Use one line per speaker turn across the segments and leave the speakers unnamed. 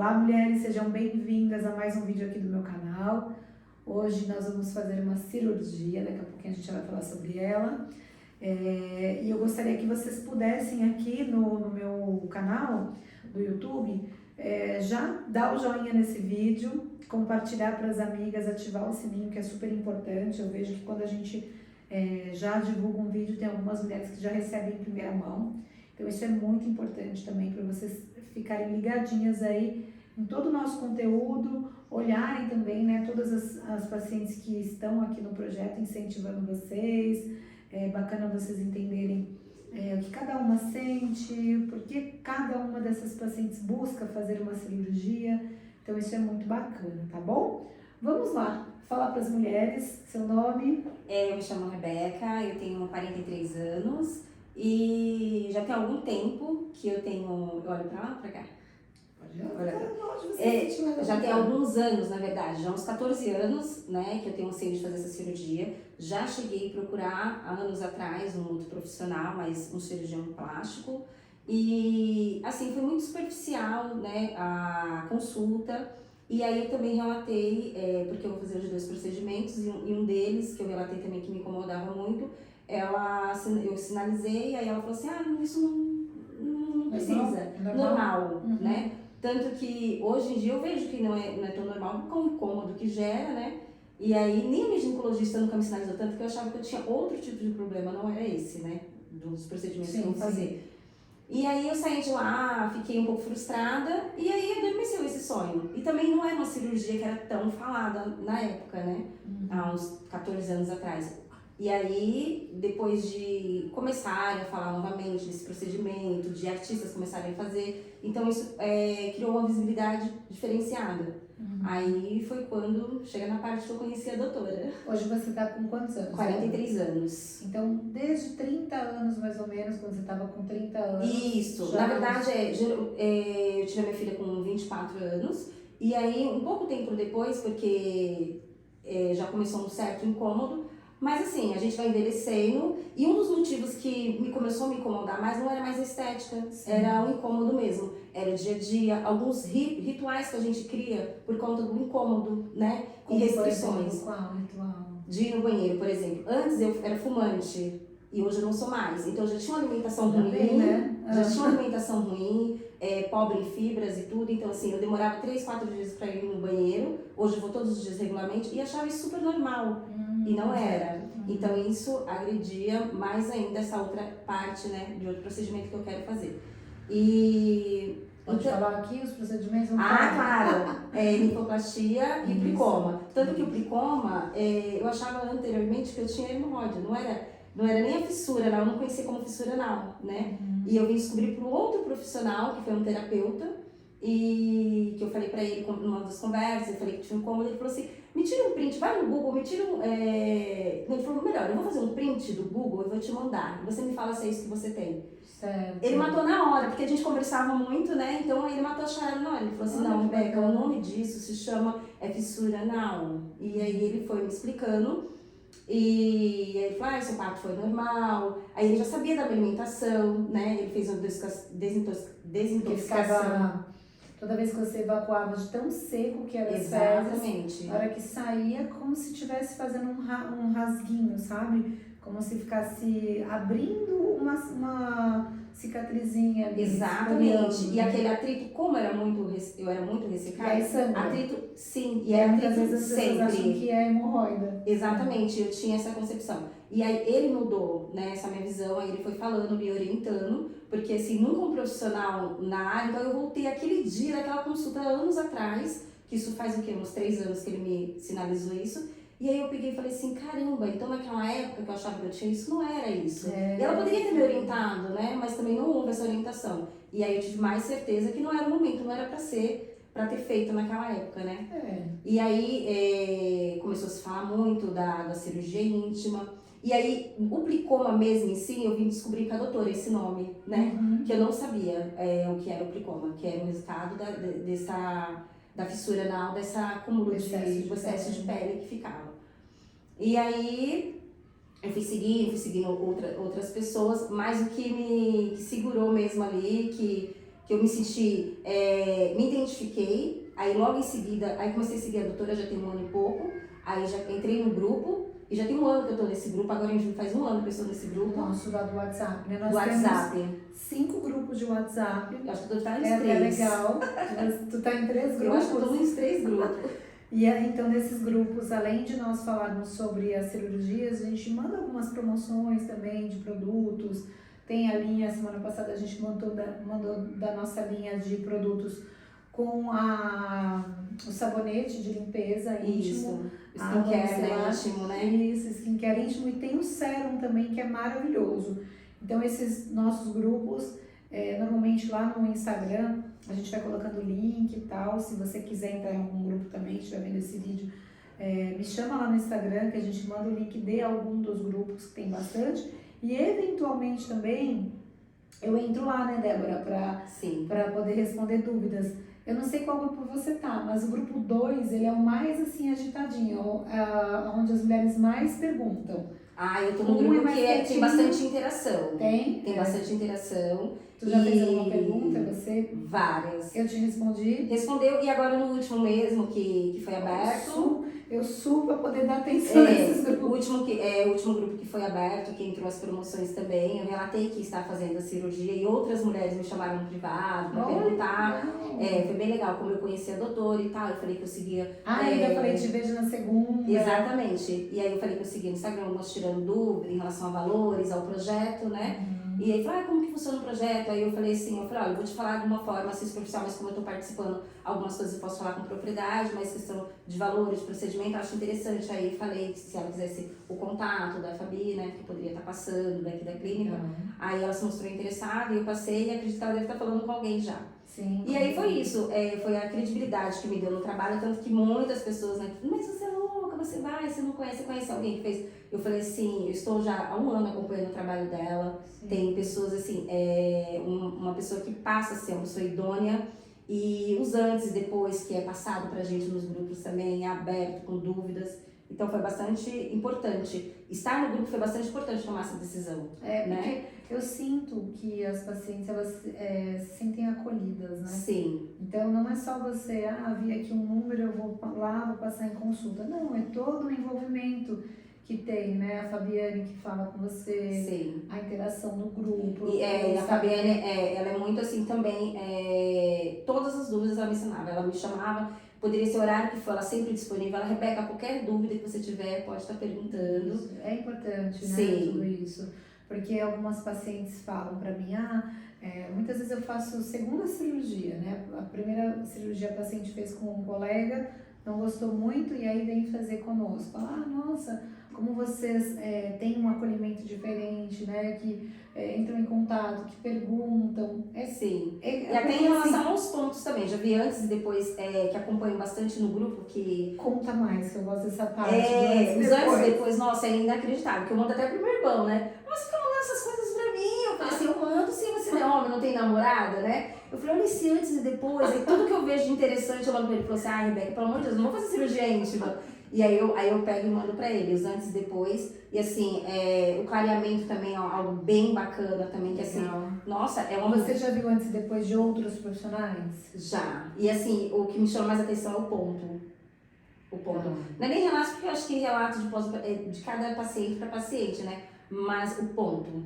Olá, mulheres, sejam bem-vindas a mais um vídeo aqui do meu canal. Hoje nós vamos fazer uma cirurgia, daqui a pouquinho a gente vai falar sobre ela. E eu gostaria que vocês pudessem aqui no meu canal do YouTube, já dar o joinha nesse vídeo, compartilhar para as amigas, ativar o sininho, que é super importante. Eu vejo que quando a gente já divulga um vídeo, tem algumas mulheres que já recebem em primeira mão. Então isso é muito importante também para vocês ficarem ligadinhas aí em todo o nosso conteúdo, olharem também, né, todas as pacientes que estão aqui no projeto incentivando vocês. É bacana vocês entenderem o que cada uma sente, porque cada uma dessas pacientes busca fazer uma cirurgia. Então isso é muito bacana, tá bom? Vamos lá, falar para as mulheres, seu nome?
Eu me chamo Rebeca, eu tenho 43 anos e já tem algum tempo que eu tenho... Eu olho pra lá, pra cá? Já tem alguns anos, na verdade, já uns 14 anos, né, que eu tenho anseio de fazer essa cirurgia. Já cheguei a procurar, há anos atrás, um outro profissional, mas um cirurgião plástico. E, assim, foi muito superficial, né, a consulta. E aí eu também relatei, porque eu vou fazer os 2 procedimentos, e um deles, que eu relatei também que me incomodava muito, eu sinalizei, e aí ela falou assim, isso não precisa, normal, né? Tanto que hoje em dia eu vejo que não é tão normal, com o incômodo que gera, né? E aí nem a minha ginecologista nunca me sinalizou, tanto que eu achava que eu tinha outro tipo de problema, não era esse, né? Dos procedimentos que eu vou fazer. E aí eu saí de lá, fiquei um pouco frustrada, e aí adormeceu esse sonho. E também não era uma cirurgia que era tão falada na época, né? Há uns 14 anos atrás. E aí, depois de começarem a falar novamente desse procedimento, de artistas começarem a fazer, então isso criou uma visibilidade diferenciada. Aí foi quando chega na parte que eu conheci a doutora.
Hoje você está com quantos anos?
43 anos.
Então, desde 30 anos mais ou menos, quando você estava com 30 anos...
Isso, na verdade eu tive a minha filha com 24 anos, e aí um pouco tempo depois, porque já começou um certo incômodo, mas assim, a gente vai envelhecendo, e um dos motivos que começou a me incomodar mais não era mais a estética, era o incômodo mesmo. Era o dia a dia, alguns rituais que a gente cria por conta do incômodo, né?
Como,
e restrições.
Por exemplo, qual ritual?
De ir no banheiro, por exemplo. Antes eu era fumante, e hoje eu não sou mais. Então eu já tinha uma alimentação ruim,
né?
Já tinha uma alimentação ruim, pobre em fibras e tudo. Então assim, eu demorava 3, 4 dias para ir no banheiro. Hoje eu vou todos os dias regularmente e achava isso super normal. E não era. Então isso agredia mais ainda essa outra parte, né, de outro procedimento que eu quero fazer. E...
Pode falar aqui os procedimentos?
Claro! Linfoplastia e plicoma. Tanto que o plicoma, eu achava anteriormente que eu tinha hemorroida, não era nem a fissura anal, eu não conhecia como fissura anal, né? E eu vim descobrir por um outro profissional, que foi um terapeuta, e que eu falei pra ele numa das conversas, eu falei que tinha um incômodo, ele falou assim, me tira um print, vai no Google, me tira um... Ele falou, melhor, eu vou fazer um print do Google e vou te mandar, você me fala se é isso que você tem.
Certo.
Ele matou na hora, porque a gente conversava muito, né? Então ele matou a charada na hora. Ele falou assim, não, Rebeca, o nome disso se chama fissura anal. E aí ele foi me explicando. E aí ele falou, seu parto foi normal. Aí ele já sabia da minha alimentação, né? Ele fez uma desintoxicação.
Toda vez que você evacuava de tão seco que era as fezes, na hora que saía, como se estivesse fazendo um rasguinho, sabe? Como se ficasse abrindo uma cicatrizinha ali.
Exatamente. E aquele atrito, como eu era muito ressecada, atrito, sim, e era atrito
vezes as pessoas acham que é hemorroida.
Exatamente, eu tinha essa concepção. E aí ele mudou, né, essa minha visão, aí ele foi falando, me orientando, porque assim, nunca um profissional na área, então eu voltei aquele dia, daquela consulta anos atrás, que isso faz o quê? Uns 3 anos que ele me sinalizou isso. E aí eu peguei e falei assim, caramba, então naquela época que eu achava que eu tinha isso, não era isso. E ela poderia ter me orientado, né, mas também não houve essa orientação. E aí eu tive mais certeza que não era o momento, não era pra ter feito naquela época, né. E aí começou a se falar muito da cirurgia íntima. E aí o plicoma mesmo em si, eu vim descobrir com a doutora esse nome, né, que eu não sabia o que era o plicoma, que era o resultado da fissura anal, dessa acúmulo de excesso de pele que ficava. E aí eu fui seguindo outras pessoas, mas o que me segurou mesmo ali, que que eu me senti, me identifiquei, aí logo em seguida, aí comecei a seguir a doutora já tem 1 ano e pouco, aí já entrei no grupo, e já tem 1 ano que eu tô nesse grupo, agora em julho faz 1 ano que eu estou nesse grupo.
Nosso lá do WhatsApp, né? Nós
Do WhatsApp.
temos 5 grupos de WhatsApp.
Eu acho que tu tá nos
É até
3.
legal. Tu tá em 3 grupos.
Eu acho que eu tô nos 3 grupos.
E aí, então, nesses grupos, além de nós falarmos sobre as cirurgias, a gente manda algumas promoções também de produtos. Tem a linha, semana passada a gente mandou da nossa linha de produtos com o sabonete de limpeza íntimo.
Isso, skincare íntimo, né?
Isso, skincare íntimo. E tem o sérum também, que é maravilhoso. Então, esses nossos grupos, normalmente lá no Instagram, a gente vai colocando o link e tal. Se você quiser entrar em algum grupo também, estiver vendo esse vídeo, me chama lá no Instagram, que a gente manda o link de algum dos grupos, que tem bastante. E eventualmente também, eu entro lá, né, Débora, para poder responder dúvidas. Eu não sei qual grupo você tá, mas o grupo 2, ele é o mais, assim, agitadinho, onde as mulheres mais perguntam.
Eu tô no grupo que tem bastante interação.
Tem?
Tem bastante interação.
Tu já fez alguma pergunta, você?
Várias.
Eu te respondi?
Respondeu, e agora no último mesmo, que foi aberto.
Eu subo para poder dar atenção nesses grupos.
O último grupo que foi aberto, que entrou as promoções também, eu relatei que estava fazendo a cirurgia e outras mulheres me chamaram no privado para perguntar. Foi bem legal, como eu conhecia a doutora e tal, eu falei que eu seguia...
eu falei, te vejo na segunda.
Exatamente. E aí eu falei que eu seguia no Instagram, nós tirando dúvida em relação a valores, ao projeto, né? E aí falou, como que funciona o projeto? Aí eu falei assim, olha, eu vou te falar de uma forma assim superficial, mas como eu estou participando, algumas coisas eu posso falar com propriedade, mas questão de valores, de procedimento, eu acho interessante. Aí falei que se ela quisesse o contato da Fabi, né, que poderia estar passando daqui da clínica. Aí ela se mostrou interessada e eu passei e acredito que ela deve estar falando com alguém já.
Sim.
E aí foi isso, foi a credibilidade que me deu no trabalho, tanto que muitas pessoas, né, mas você é louca, você vai, você não conhece, você conhece alguém que fez? Eu falei assim, eu estou já há 1 ano acompanhando o trabalho dela. Sim. Tem pessoas assim, uma pessoa que passa a ser uma pessoa idônea, e os antes e depois que é passado pra gente nos grupos também, é aberto, com dúvidas. Então foi bastante importante. Estar no grupo foi bastante importante tomar essa decisão. Né?
Porque eu sinto que as pacientes, elas se sentem acolhidas, né?
Sim.
Então não é só você, vi aqui um número, eu vou lá, vou passar em consulta. Não, é todo o envolvimento que tem, né? A Fabiane que fala com você,
sim,
a interação do grupo.
E a Fabiane, ela é muito assim também, todas as dúvidas ela me ensinava, ela me chamava, poderia ser o horário que for, ela sempre disponível. Ela, Rebeca, qualquer dúvida que você tiver, pode estar perguntando.
Isso. É importante, né?
Sim.
Tudo isso. Porque algumas pacientes falam pra mim, muitas vezes eu faço segunda cirurgia, né? A primeira cirurgia a paciente fez com um colega, não gostou muito e aí vem fazer conosco. Fala, nossa, como vocês têm um acolhimento diferente, né? Que entram em contato, que perguntam.
Sim. E até em relação aos pontos também, já vi antes e depois que acompanho bastante no grupo que...
Conta mais, que eu gosto dessa parte.
Os antes e depois, nossa, é inacreditável, que eu mando até pro meu irmão, né? Nossa, fica mandando essas coisas pra mim. Eu falei assim, eu mando sim, você não é homem, não tem namorada, né? Eu falei, olha esse antes e depois, e tudo que eu vejo de interessante eu mando pra ele. Ele falou assim, Rebeca, pelo amor de Deus, não vou fazer cirurgia íntima. E aí eu pego e mando pra ele, os antes e depois. E assim, o clareamento também é algo bem bacana também, que assim, nossa, é uma...
Você já viu antes e depois de outros profissionais?
Já. E assim, o que me chama mais atenção é o ponto. O ponto. Não é nem relato, porque eu acho que relato de cada paciente para paciente, né? Mas o ponto.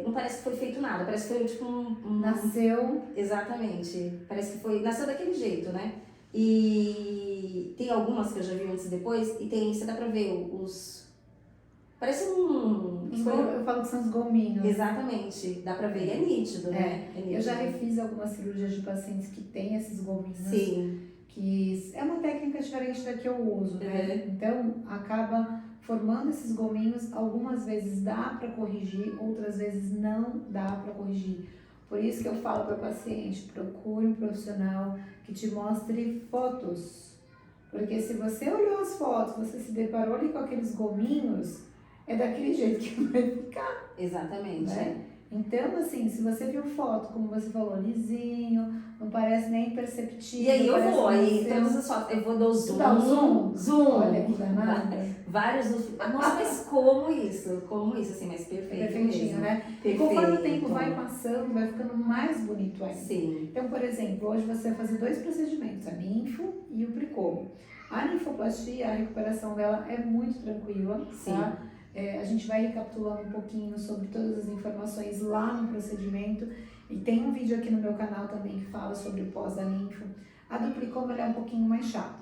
Não parece que foi feito nada, parece que foi tipo
Nasceu.
Exatamente. Parece que nasceu daquele jeito, né? E tem algumas que eu já vi antes e depois, e você dá pra ver parece
Eu falo que são os gominhos.
Exatamente, dá pra ver, é nítido, né? É nítido.
Eu já refiz algumas cirurgias de pacientes que têm esses gominhos.
Sim.
Que é uma técnica diferente da que eu uso, né? Então, acaba formando esses gominhos, algumas vezes dá pra corrigir, outras vezes não dá pra corrigir. Por isso que eu falo para o paciente, procure um profissional que te mostre fotos. Porque se você olhou as fotos, você se deparou ali com aqueles gominhos, é daquele jeito que vai ficar.
Exatamente.
Né? Então, assim, se você viu foto, como você falou, lisinho, não parece nem perceptível.
E aí eu vou, aí
seu...
todas as fotos, eu vou dar o zoom.
Dá o zoom?
Zoom.
Olha que danada.
Vários zooms. Nossa, mas como isso? Como isso, assim, mas perfeito
Perfeitinho,
mesmo.
né?
Perfeito.
E conforme o tempo vai passando, vai ficando mais bonito ainda.
Sim.
Então, por exemplo, hoje você vai fazer 2 procedimentos, a linfo e o plicomo. A linfoplastia, a recuperação dela é muito tranquila,
Sim.
tá? A gente vai recapitulando um pouquinho sobre todas as informações lá no procedimento. E tem um vídeo aqui no meu canal também que fala sobre o pós da linfo. A do plicoma ela é um pouquinho mais chata.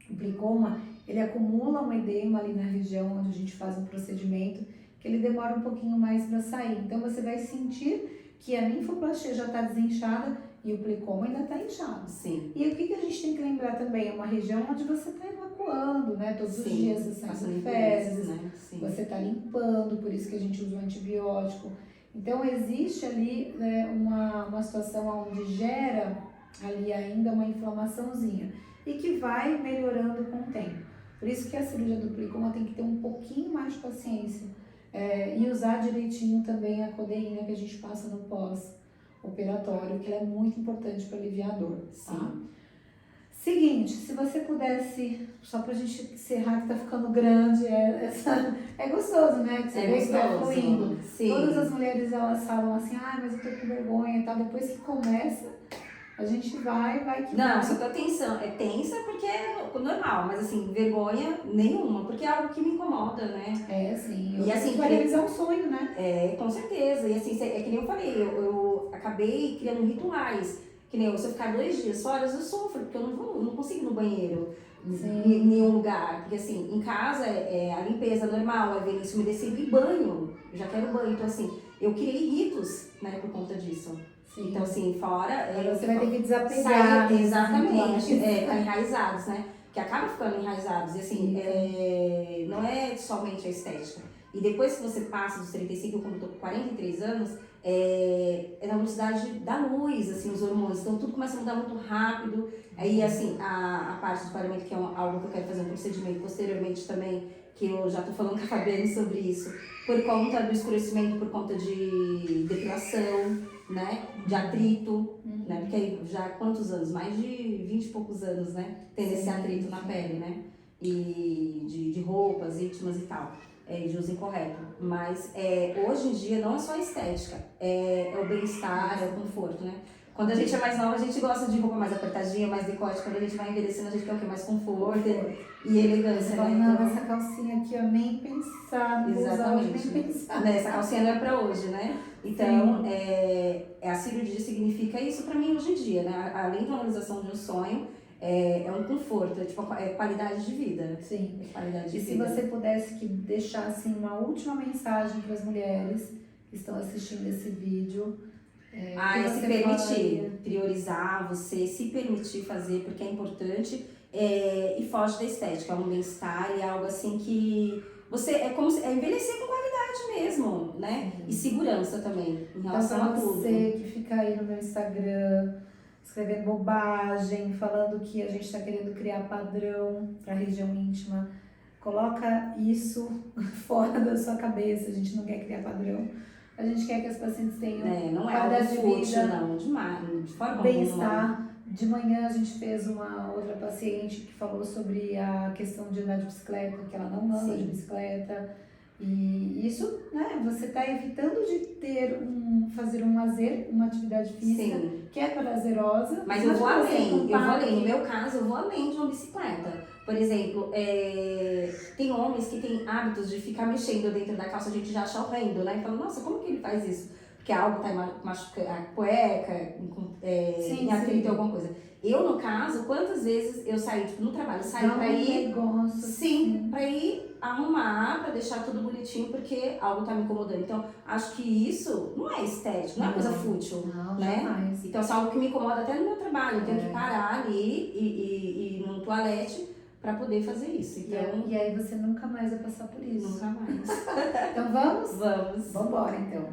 O plicoma, ele acumula um edema ali na região onde a gente faz o procedimento, que ele demora um pouquinho mais para sair. Então você vai sentir que a linfoplastia já está desinchada e o plicoma ainda está inchado.
Sim.
E o que a gente tem que lembrar também? É uma região onde você está evacuando, né? Todos os dias você sai com fezes,
né?
você está limpando, por isso que a gente usa o antibiótico. Então existe ali, né, uma situação onde gera ali ainda uma inflamaçãozinha e que vai melhorando com o tempo. Por isso que a cirurgia do plicoma tem que ter um pouquinho mais de paciência e usar direitinho também a codeína que a gente passa no pós-operatório, que ela é muito importante para aliviar a dor. Tá? Seguinte, se você pudesse, só pra gente encerrar que tá ficando grande, é gostoso, né? Que você vê que tá fluindo.
Sim.
Todas as mulheres, elas falam assim, mas eu tô com vergonha e tal. Depois que começa, a gente vai que
não,
vai.
só que a tensão é tensa porque é normal, mas assim, vergonha nenhuma, porque é algo que me incomoda, né?
Sim.
E assim,
vai realizar um sonho, né?
Com certeza. E assim, é que nem eu falei, eu acabei criando rituais. Que nem se eu ficar 2 dias fora, eu sofro, porque eu não consigo ir no banheiro, em nenhum lugar. Porque assim, em casa é a limpeza normal, é ver isso umedecido e banho. Eu já quero banho, então assim, eu criei ritos, né, por conta disso.
Sim.
Então assim, fora...
você vai ter que desapegar.
Exatamente, ficar enraizados, né? Que acaba ficando enraizados. E assim, não é somente a estética. E depois que você passa dos 35, como eu tô com 43 anos, é na velocidade da luz, assim, os hormônios. Então tudo começa a mudar muito rápido. Aí, assim, a parte do clareamento, que é algo que eu quero fazer um procedimento posteriormente também, que eu já tô falando com a Fabiane sobre isso, por conta do escurecimento, por conta de depilação, né? De atrito, né? Porque aí já há quantos anos? Mais de 20 e poucos anos, né? Tendo esse atrito na pele, né? E de roupas íntimas e tal. De uso incorreto. Mas hoje em dia não é só a estética, é o bem-estar, é o conforto, né? Quando a gente é mais nova, a gente gosta de roupa mais apertadinha, mais decote. Quando a gente vai envelhecendo, a gente quer o quê? Mais conforto e elegância, né?
Não,
então,
essa calcinha aqui, eu nem pensar, não vou usar hoje, nem pensar.
Essa calcinha não é pra hoje, né? Então, a cirurgia significa isso pra mim hoje em dia, né? Além de uma realização de um sonho, é um conforto, é qualidade de vida.
Sim.
Qualidade de
e
vida.
Se você pudesse deixar assim, uma última mensagem para as mulheres que estão assistindo esse vídeo.
Se permitir, priorizar, você se permitir fazer, porque é importante, e foge da estética, é um bem-estar e é algo assim que você, é como se, envelhecer com qualidade mesmo, né? E segurança também, em relação a tudo.
Você que fica aí no meu Instagram, escrevendo bobagem, falando que a gente está querendo criar padrão para a região íntima, coloca isso fora da sua cabeça, a gente não quer criar padrão. A gente quer que as pacientes tenham
não é algo fútil, não, de forma
bem-estar. De manhã a gente fez uma outra paciente que falou sobre a questão de andar de bicicleta, que ela não anda de bicicleta. E isso, né, você está evitando de fazer um lazer, uma atividade física que é prazerosa.
Mas eu vou além, no meu caso, eu vou além de uma bicicleta. Por exemplo, tem homens que têm hábitos de ficar mexendo dentro da calça, a gente já acha horrendo, né? E fala, nossa, como que ele faz isso? Porque algo tá machucando a cueca, em atrito ou alguma coisa. Eu, no caso, quantas vezes eu saí, no trabalho, pra ir... pra ir arrumar, pra deixar tudo bonitinho, porque algo tá me incomodando. Então, acho que isso não é estético, não é coisa fútil, né?
Jamais.
Então, isso é algo que me incomoda até no meu trabalho. Eu tenho que parar ali e ir no toalete pra poder fazer isso. Então,
e aí você nunca mais vai passar por isso.
Nunca mais.
Então vamos?
Vamos.
Vambora, então.